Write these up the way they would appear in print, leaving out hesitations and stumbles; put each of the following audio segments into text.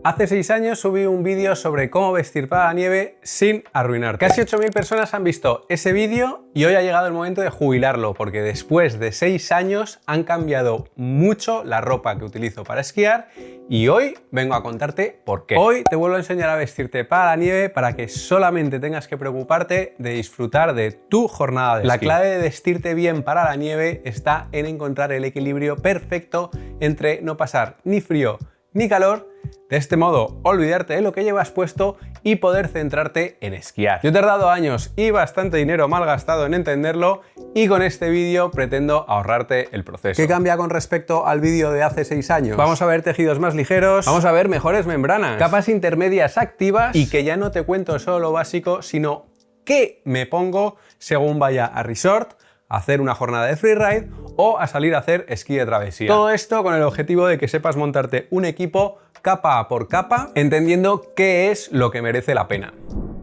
Hace 6 años subí un vídeo sobre cómo vestir para la nieve sin arruinarte. Casi 8.000 personas han visto ese vídeo y hoy ha llegado el momento de jubilarlo, porque después de 6 años han cambiado mucho la ropa que utilizo para esquiar y hoy vengo a contarte por qué. Hoy te vuelvo a enseñar a vestirte para la nieve para que solamente tengas que preocuparte de disfrutar de tu jornada de esquí. La clave de vestirte bien para la nieve está en encontrar el equilibrio perfecto entre no pasar ni frío ni calor, de este modo olvidarte de lo que llevas puesto y poder centrarte en esquiar. Yo he tardado años y bastante dinero mal gastado en entenderlo y con este vídeo pretendo ahorrarte el proceso. ¿Qué cambia con respecto al vídeo de hace 6 años? Vamos a ver tejidos más ligeros, vamos a ver mejores membranas, capas intermedias activas y que ya no te cuento solo lo básico, sino qué me pongo según vaya a resort, a hacer una jornada de freeride o a salir a hacer esquí de travesía. Todo esto con el objetivo de que sepas montarte un equipo capa por capa, entendiendo qué es lo que merece la pena.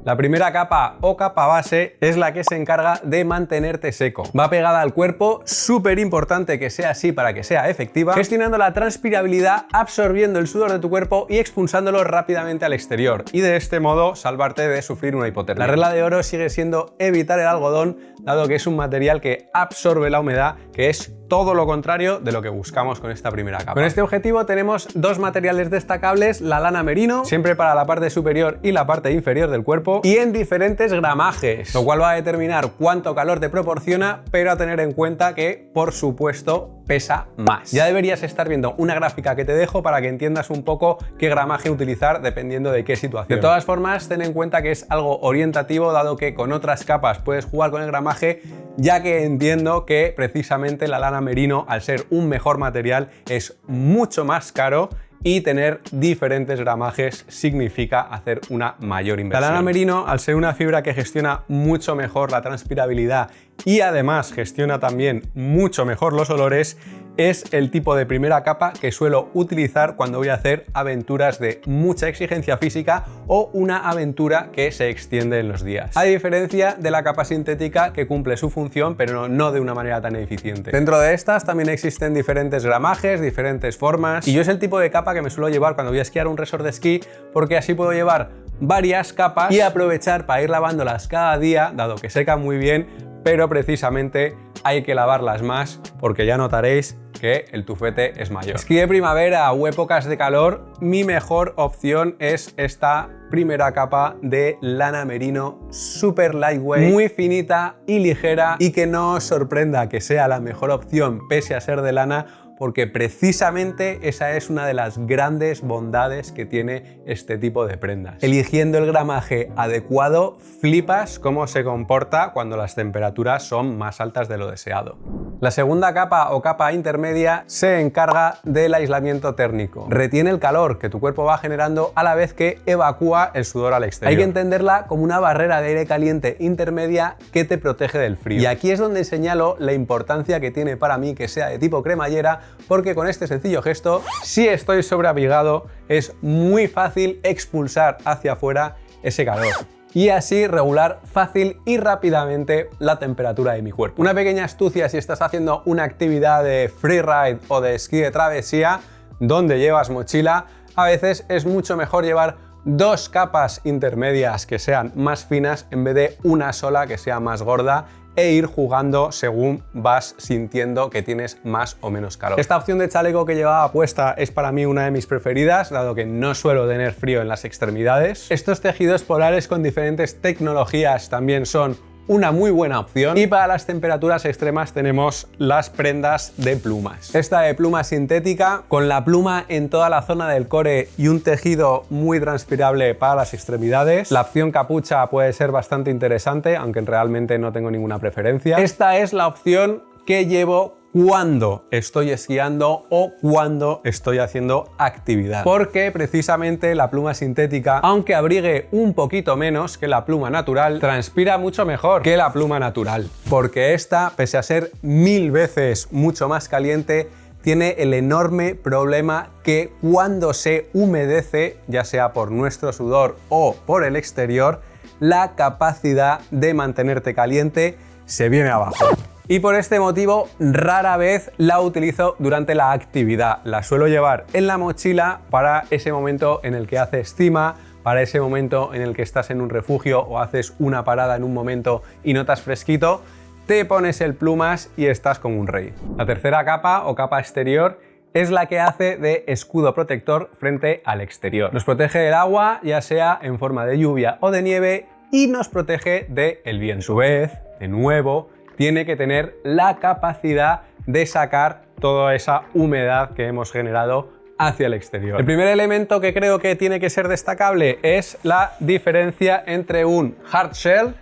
La primera capa o capa base es la que se encarga de mantenerte seco. Va pegada al cuerpo, súper importante que sea así para que sea efectiva, gestionando la transpirabilidad, absorbiendo el sudor de tu cuerpo y expulsándolo rápidamente al exterior y de este modo salvarte de sufrir una hipotermia. La regla de oro sigue siendo evitar el algodón, dado que es un material que absorbe la humedad, que es todo lo contrario de lo que buscamos con esta primera capa. Con este objetivo tenemos dos materiales destacables, la lana merino, siempre para la parte superior y la parte inferior del cuerpo, y en diferentes gramajes, lo cual va a determinar cuánto calor te proporciona, pero a tener en cuenta que, por supuesto, pesa más. Ya deberías estar viendo una gráfica que te dejo para que entiendas un poco qué gramaje utilizar dependiendo de qué situación. De todas formas, ten en cuenta que es algo orientativo, dado que con otras capas puedes jugar con el gramaje, ya que entiendo que precisamente la lana merino, al ser un mejor material, es mucho más caro y tener diferentes gramajes significa hacer una mayor inversión. La lana merino, al ser una fibra que gestiona mucho mejor la transpirabilidad y además gestiona también mucho mejor los olores, es el tipo de primera capa que suelo utilizar cuando voy a hacer aventuras de mucha exigencia física o una aventura que se extiende en los días. A diferencia de la capa sintética, que cumple su función pero no de una manera tan eficiente. Dentro de estas también existen diferentes gramajes, diferentes formas, y yo es el tipo de capa que me suelo llevar cuando voy a esquiar a un resort de esquí, porque así puedo llevar varias capas y aprovechar para ir lavándolas cada día, dado que secan muy bien, pero precisamente hay que lavarlas más porque ya notaréis que el tufete es mayor. Esquí de primavera o épocas de calor, mi mejor opción es esta primera capa de lana merino super lightweight, muy finita y ligera, y que no os sorprenda que sea la mejor opción pese a ser de lana, porque precisamente esa es una de las grandes bondades que tiene este tipo de prendas. Eligiendo el gramaje adecuado, flipas cómo se comporta cuando las temperaturas son más altas de lo deseado. La segunda capa o capa intermedia se encarga del aislamiento térmico. Retiene el calor que tu cuerpo va generando a la vez que evacúa el sudor al exterior. Hay que entenderla como una barrera de aire caliente intermedia que te protege del frío. Y aquí es donde señalo la importancia que tiene para mí que sea de tipo cremallera, porque con este sencillo gesto, si estoy sobreabrigado, es muy fácil expulsar hacia afuera ese calor y así regular fácil y rápidamente la temperatura de mi cuerpo. Una pequeña astucia si estás haciendo una actividad de freeride o de esquí de travesía donde llevas mochila, a veces es mucho mejor llevar dos capas intermedias que sean más finas en vez de una sola que sea más gorda, e ir jugando según vas sintiendo que tienes más o menos calor. Esta opción de chaleco que llevaba puesta es para mí una de mis preferidas, dado que no suelo tener frío en las extremidades. Estos tejidos polares con diferentes tecnologías también son una muy buena opción, y para las temperaturas extremas tenemos las prendas de plumas. Esta de pluma sintética, con la pluma en toda la zona del core y un tejido muy transpirable para las extremidades. La opción capucha puede ser bastante interesante, aunque realmente no tengo ninguna preferencia. Esta es la opción que llevo cuando estoy esquiando o cuando estoy haciendo actividad, porque precisamente la pluma sintética, aunque abrigue un poquito menos que la pluma natural, transpira mucho mejor que la pluma natural, porque esta, pese a ser 1000 veces mucho más caliente, tiene el enorme problema que cuando se humedece, ya sea por nuestro sudor o por el exterior, la capacidad de mantenerte caliente se viene abajo. y por este motivo rara vez la utilizo durante la actividad. La suelo llevar en la mochila para ese momento en el que hace estima, para ese momento en el que estás en un refugio o haces una parada en un momento y notas fresquito, te pones el plumas y estás como un rey. La tercera capa o capa exterior es la que hace de escudo protector frente al exterior. Nos protege del agua, ya sea en forma de lluvia o de nieve, y nos protege del viento. A su vez, de nuevo, tiene que tener la capacidad de sacar toda esa humedad que hemos generado hacia el exterior. El primer elemento que creo que tiene que ser destacable es la diferencia entre un hard shell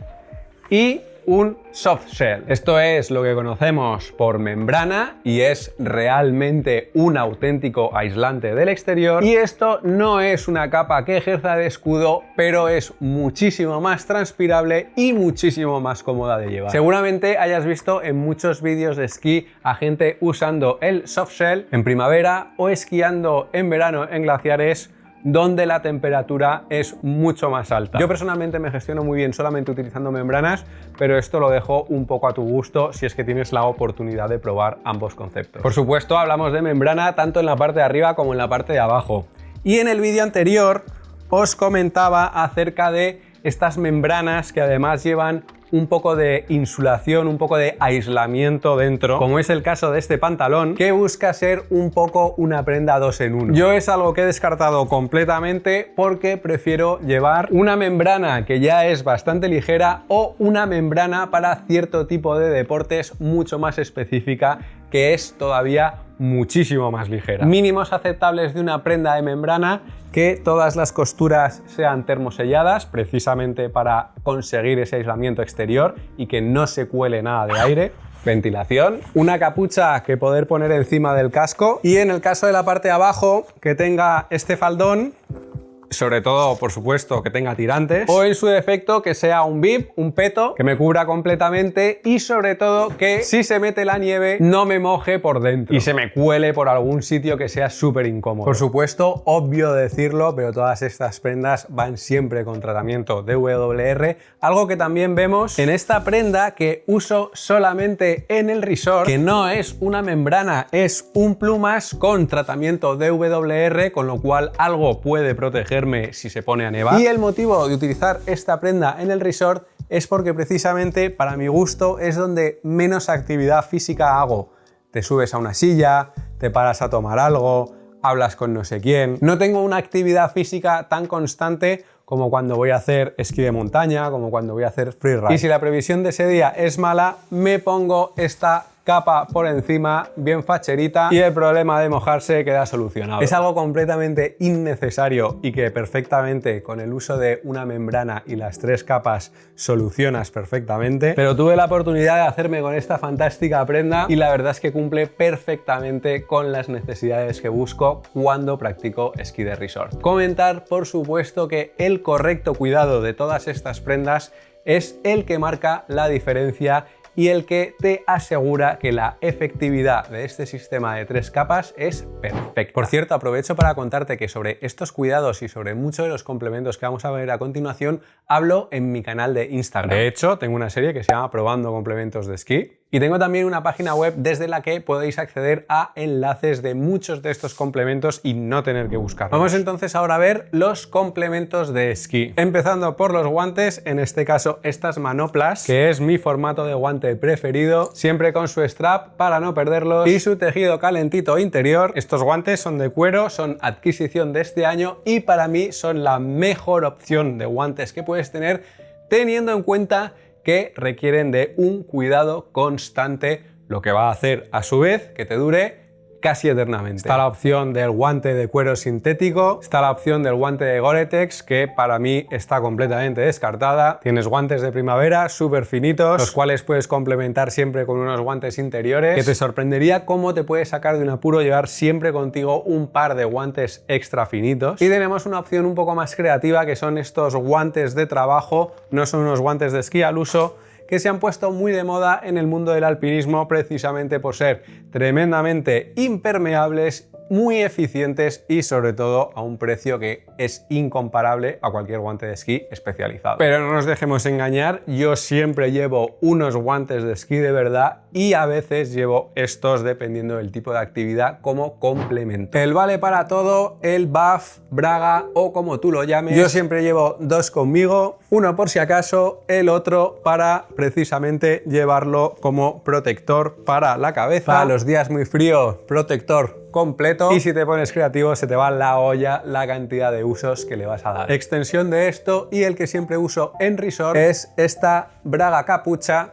y un soft shell. Esto es lo que conocemos por membrana y es realmente un auténtico aislante del exterior, y esto no es una capa que ejerza de escudo, pero es muchísimo más transpirable y muchísimo más cómoda de llevar. Seguramente hayas visto en muchos vídeos de esquí a gente usando el soft shell en primavera o esquiando en verano en glaciares donde la temperatura es mucho más alta. Yo personalmente me gestiono muy bien solamente utilizando membranas, pero esto lo dejo un poco a tu gusto si es que tienes la oportunidad de probar ambos conceptos. Por supuesto, hablamos de membrana tanto en la parte de arriba como en la parte de abajo. Y en el vídeo anterior os comentaba acerca de estas membranas que además llevan un poco de insulación, un poco de aislamiento dentro, como es el caso de este pantalón, que busca ser un poco una prenda 2 en 1. Yo es algo que he descartado completamente porque prefiero llevar una membrana que ya es bastante ligera o una membrana para cierto tipo de deportes mucho más específica, que es todavía muchísimo más ligera. Mínimos aceptables de una prenda de membrana: que todas las costuras sean termoselladas, precisamente para conseguir ese aislamiento exterior y que no se cuele nada de aire. Ventilación, una capucha que poder poner encima del casco, y en el caso de la parte de abajo que tenga este faldón, sobre todo, por supuesto, que tenga tirantes, o en su defecto que sea un bib, un peto, que me cubra completamente, y sobre todo que si se mete la nieve no me moje por dentro y se me cuele por algún sitio que sea súper incómodo. Por supuesto, obvio decirlo, pero todas estas prendas van siempre con tratamiento DWR, algo que también vemos en esta prenda que uso solamente en el resort, que no es una membrana, es un plumas con tratamiento DWR, con lo cual algo puede proteger si se pone a nevar. Y el motivo de utilizar esta prenda en el resort es porque precisamente para mi gusto es donde menos actividad física hago. Te subes a una silla, te paras a tomar algo, hablas con no sé quién. No tengo una actividad física tan constante como cuando voy a hacer esquí de montaña, como cuando voy a hacer freeride. Y si la previsión de ese día es mala, me pongo esta capa por encima, bien facherita, y el problema de mojarse queda solucionado. Es algo completamente innecesario y que perfectamente con el uso de una membrana y las 3 capas solucionas perfectamente, pero tuve la oportunidad de hacerme con esta fantástica prenda y la verdad es que cumple perfectamente con las necesidades que busco cuando practico esquí de resort. Comentar, por supuesto, que el correcto cuidado de todas estas prendas es el que marca la diferencia y el que te asegura que la efectividad de este sistema de 3 capas es perfecta. Por cierto, aprovecho para contarte que sobre estos cuidados y sobre muchos de los complementos que vamos a ver a continuación hablo en mi canal de Instagram. De hecho, tengo una serie que se llama Probando Complementos de Esquí, y tengo también una página web desde la que podéis acceder a enlaces de muchos de estos complementos y no tener que buscarlos. Vamos entonces ahora a ver los complementos de esquí. Empezando por los guantes, en este caso estas manoplas, que es mi formato de guante preferido, siempre con su strap para no perderlos y su tejido calentito interior. Estos guantes son de cuero, son adquisición de este año y para mí son la mejor opción de guantes que puedes tener, teniendo en cuenta que requieren de un cuidado constante, lo que va a hacer a su vez que te dure casi eternamente. Está la opción del guante de cuero sintético, está la opción del guante de Gore-Tex, que para mí está completamente descartada. Tienes guantes de primavera súper finitos, los cuales puedes complementar siempre con unos guantes interiores, que te sorprendería cómo te puedes sacar de un apuro llevar siempre contigo un par de guantes extra finitos. Y tenemos una opción un poco más creativa, que son estos guantes de trabajo, no son unos guantes de esquí al uso, que se han puesto muy de moda en el mundo del alpinismo precisamente por ser tremendamente impermeables muy eficientes y sobre todo a un precio que es incomparable a cualquier guante de esquí especializado. Pero no nos dejemos engañar, yo siempre llevo unos guantes de esquí de verdad y a veces llevo estos dependiendo del tipo de actividad como complemento. El vale para todo, el buff, braga o como tú lo llames. Yo siempre llevo dos conmigo, uno por si acaso, el otro para precisamente llevarlo como protector para la cabeza. Para los días muy fríos, protector completo, y si te pones creativo se te va la olla la cantidad de usos que le vas a dar. Extensión de esto, y el que siempre uso en resort, es esta braga capucha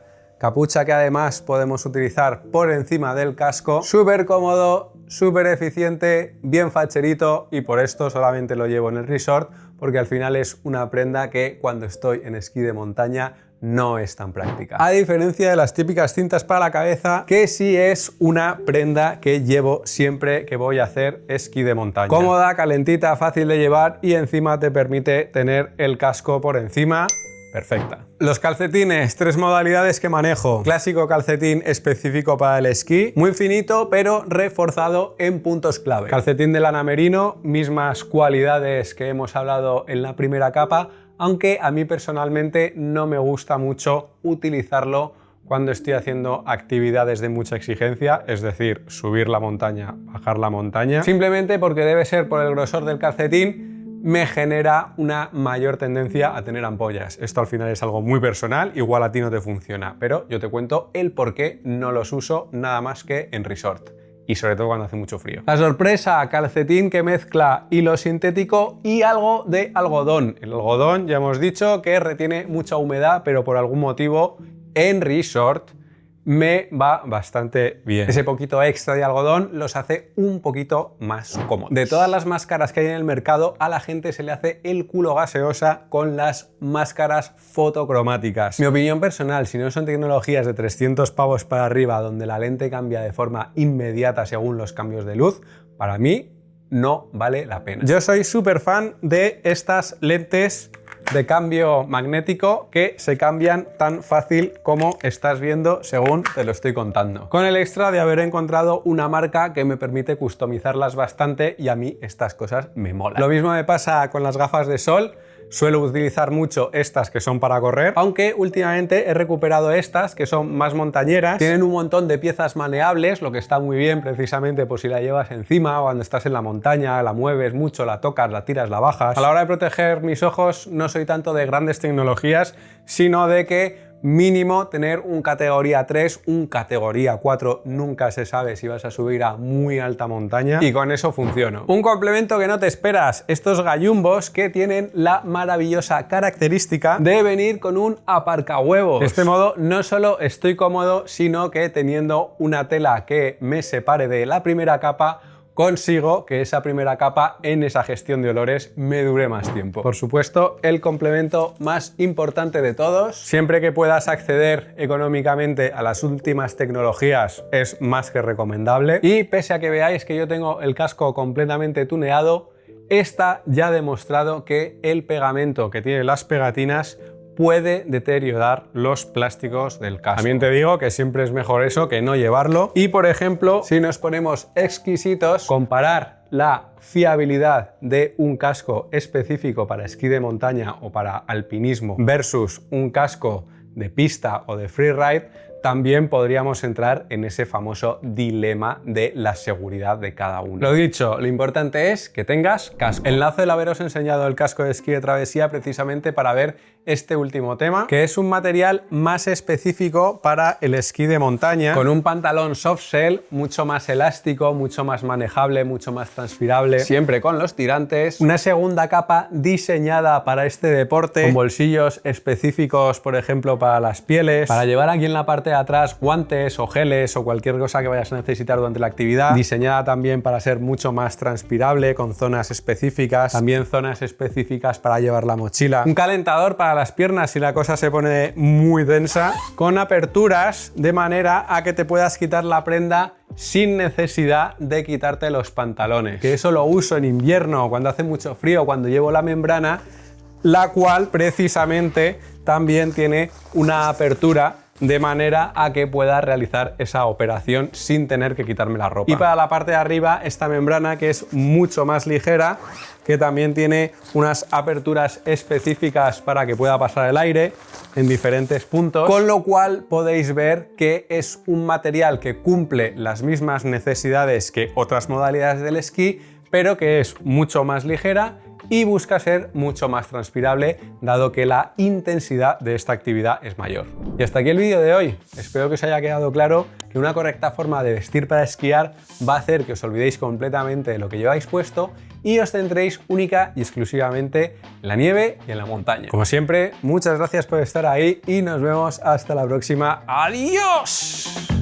que además podemos utilizar por encima del casco. Súper cómodo, súper eficiente, bien facherito, y por esto solamente lo llevo en el resort, porque al final es una prenda que cuando estoy en esquí de montaña no es tan práctica. A diferencia de las típicas cintas para la cabeza, que sí es una prenda que llevo siempre que voy a hacer esquí de montaña. Cómoda, calentita, fácil de llevar y encima te permite tener el casco por encima. Perfecta. Los calcetines, tres modalidades que manejo. Clásico calcetín específico para el esquí, muy finito pero reforzado en puntos clave. Calcetín de lana merino, mismas cualidades que hemos hablado en la primera capa, aunque a mí personalmente no me gusta mucho utilizarlo cuando estoy haciendo actividades de mucha exigencia, es decir, subir la montaña, bajar la montaña, simplemente porque debe ser por el grosor del calcetín, me genera una mayor tendencia a tener ampollas. Esto al final es algo muy personal, igual a ti no te funciona, pero yo te cuento el por qué no los uso nada más que en resort. Y sobre todo cuando hace mucho frío. La sorpresa, calcetín que mezcla hilo sintético y algo de algodón. El algodón ya hemos dicho que retiene mucha humedad, pero por algún motivo en resort me va bastante bien. Ese poquito extra de algodón los hace un poquito más cómodos. De todas las máscaras que hay en el mercado, a la gente se le hace el culo gaseosa con las máscaras fotocromáticas. Mi opinión personal, si no son tecnologías de 300 pavos para arriba donde la lente cambia de forma inmediata según los cambios de luz, para mí no vale la pena. Yo soy súper fan de estas lentes de cambio magnético que se cambian tan fácil como estás viendo según te lo estoy contando. Con el extra de haber encontrado una marca que me permite customizarlas bastante y a mí estas cosas me molan. Lo mismo me pasa con las gafas de sol. Suelo utilizar mucho estas que son para correr, aunque últimamente he recuperado estas que son más montañeras. Tienen un montón de piezas maneables, lo que está muy bien precisamente por si la llevas encima o cuando estás en la montaña, la mueves mucho, la tocas, la tiras, la bajas. A la hora de proteger mis ojos no soy tanto de grandes tecnologías, sino de que mínimo tener un categoría 3, un categoría 4, nunca se sabe si vas a subir a muy alta montaña y con eso funciono. Un complemento que no te esperas, estos gallumbos que tienen la maravillosa característica de venir con un aparcahuevos. De este modo no solo estoy cómodo, sino que teniendo una tela que me separe de la primera capa, consigo que esa primera capa en esa gestión de olores me dure más tiempo. Por supuesto, el complemento más importante de todos, siempre que puedas acceder económicamente a las últimas tecnologías, es más que recomendable. Y pese a que veáis que yo tengo el casco completamente tuneado, esta ya ha demostrado que el pegamento que tiene las pegatinas puede deteriorar los plásticos del casco. También te digo que siempre es mejor eso que no llevarlo. Y por ejemplo, si nos ponemos exquisitos, comparar la fiabilidad de un casco específico para esquí de montaña o para alpinismo versus un casco de pista o de freeride, también podríamos entrar en ese famoso dilema de la seguridad de cada uno. Lo dicho, lo importante es que tengas casco. Enlazo el haberos enseñado el casco de esquí de travesía precisamente para ver este último tema, que es un material más específico para el esquí de montaña, con un pantalón soft shell mucho más elástico, mucho más manejable, mucho más transpirable, siempre con los tirantes, una segunda capa diseñada para este deporte, con bolsillos específicos, por ejemplo, para las pieles, para llevar aquí en la parte de atrás guantes o geles o cualquier cosa que vayas a necesitar durante la actividad, diseñada también para ser mucho más transpirable, con zonas específicas, también zonas específicas para llevar la mochila, un calentador para las piernas si la cosa se pone muy densa, con aperturas de manera a que te puedas quitar la prenda sin necesidad de quitarte los pantalones, que eso lo uso en invierno cuando hace mucho frío, cuando llevo la membrana, la cual precisamente también tiene una apertura de manera a que pueda realizar esa operación sin tener que quitarme la ropa. Y para la parte de arriba, esta membrana que es mucho más ligera, que también tiene unas aperturas específicas para que pueda pasar el aire en diferentes puntos, con lo cual podéis ver que es un material que cumple las mismas necesidades que otras modalidades del esquí, pero que es mucho más ligera y busca ser mucho más transpirable, dado que la intensidad de esta actividad es mayor. Y hasta aquí el vídeo de hoy. Espero que os haya quedado claro que una correcta forma de vestir para esquiar va a hacer que os olvidéis completamente de lo que lleváis puesto y os centréis única y exclusivamente en la nieve y en la montaña. Como siempre, muchas gracias por estar ahí y nos vemos hasta la próxima. ¡Adiós!